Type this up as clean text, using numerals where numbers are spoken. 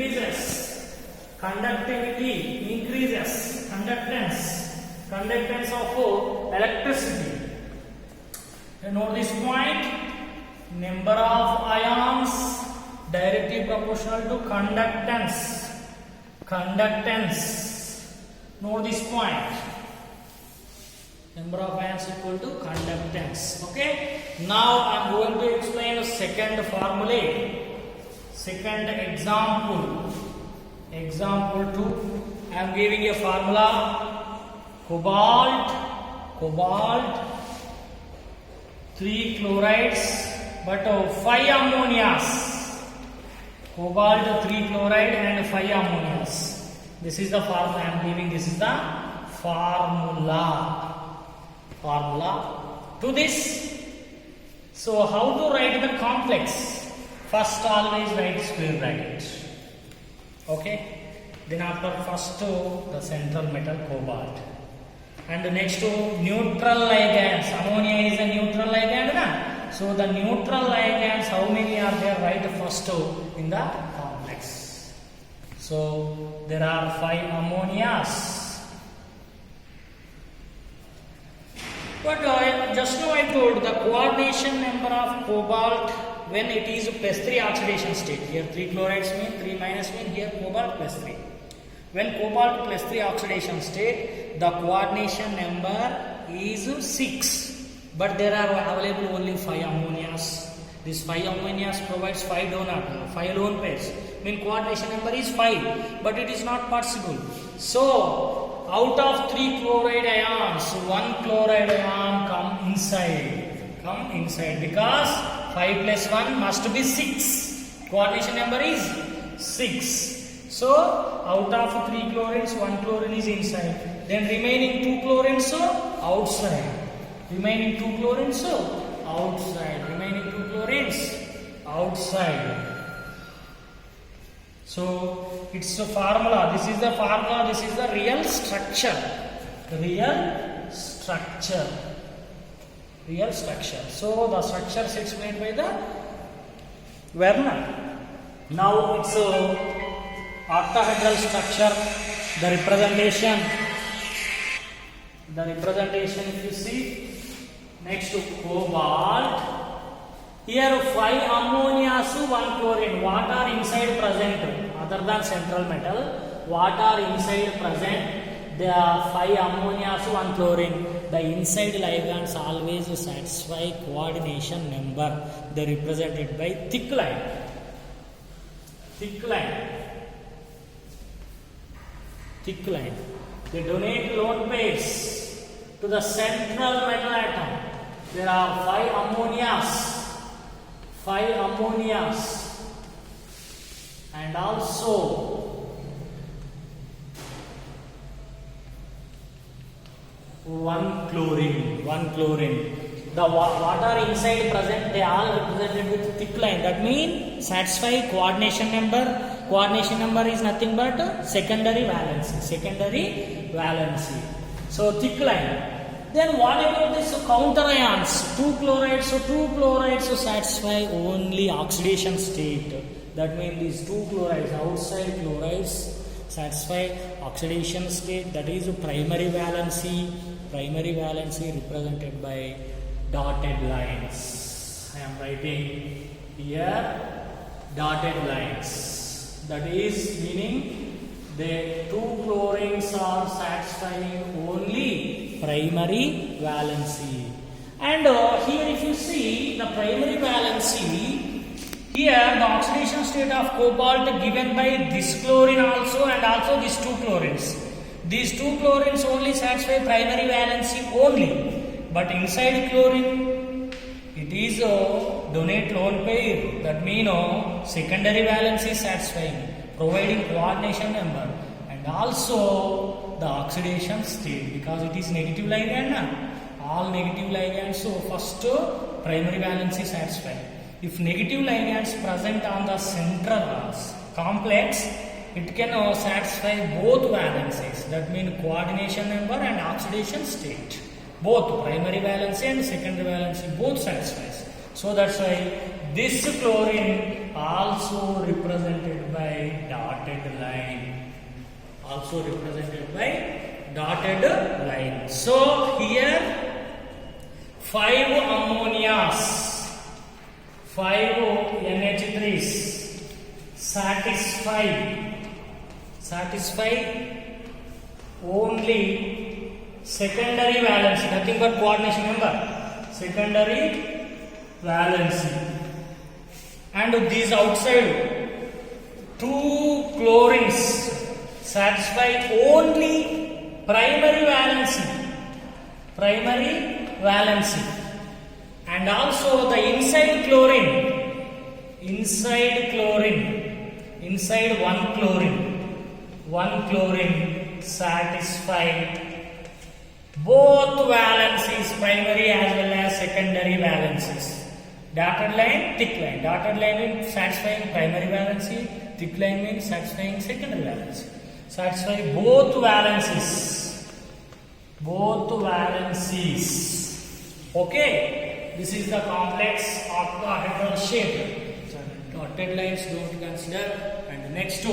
increases. Conductivity increases. Conductance of electricity. You know this point? Number of ions directly proportional to conductance. Know this point. Number of ions equal to conductance. Okay. Now I am going to explain the second formula. Second example. Example 2. I am giving a formula. Cobalt, 3 chlorides, but 5 ammonias. Cobalt, 3 chloride and 5 ammonias. This is the formula I am giving. This is the formula to this. So how to write the complex? First always write square bracket. Okay. Then after first the central metal cobalt. And next to neutral ligands. Ammonia is a neutral ligand. Na? So the neutral ligands, how many are there? Write first in the complex. So there are 5 ammonias. But just now I told the coordination number of cobalt when it is +3 oxidation state. Here 3 chlorides mean 3 minus mean here cobalt +3. When cobalt +3 oxidation state, the coordination number is 6. But there are available only 5 ammonias. This 5 ammonias provides 5 lone pairs. Mean coordination number is 5, but it is not possible. So out of 3 chloride ions, 1 chloride ion come inside because 5 plus 1 must be 6. Coordination number is 6. So out of 3 chlorines, 1 chlorine is inside. Then remaining 2 chlorines outside. Remaining 2 chlorines outside. So it's a formula. This is the formula. This is the real structure. So the structure is explained by the Werner. Now it's octahedral structure. The representation if you see next to cobalt. Here 5 ammonias, 1 chlorine. What are inside present? Other than central metal, what are inside present? There are 5 ammonias, 1 chlorine. The inside ligands always satisfy coordination number. They are represented by thick line. They donate lone pairs to the central metal atom. There are 5 ammonias. And also 1 chlorine. The water inside present, they all represented with thick line. That means satisfy coordination number. Coordination number is nothing but secondary valency. So thick line. Then what about this counter ions? 2 chlorides. So 2 chlorides satisfy only oxidation state. That means these 2 chlorides, outside chlorides, satisfy oxidation state. That is primary valency. Primary valency represented by dotted lines. I am writing here dotted lines. That is meaning the 2 chlorines are satisfying only primary valency. And here if you see the primary valency, here the oxidation state of cobalt given by this chlorine also and also these 2 chlorines. These 2 chlorines only satisfy primary valency only. But inside chlorine, it is donate lone pair. That means secondary valency is satisfying, providing coordination number, and also the oxidation state because it is negative ligand. All negative ligands, so first primary valency satisfy. If negative ligands present on the central complex, it can satisfy both valencies. That means coordination number and oxidation state. Both primary valency and secondary valency both satisfies. So that's why this chlorine also represented by dot line, also represented by dotted line. So here 5 ammonias, 5 NH3s satisfy only secondary valency, nothing but coordination, remember, secondary valency. And these outside 2 chlorines satisfy only primary valency. And also the inside one chlorine satisfy both valencies, primary as well as secondary valencies. Dotted line, thick line. Dotted line means satisfying primary valency, thick line means satisfying secondary valency. Satisfy both valencies. Okay, this is the complex octahedral shape. Dotted lines don't consider. And next to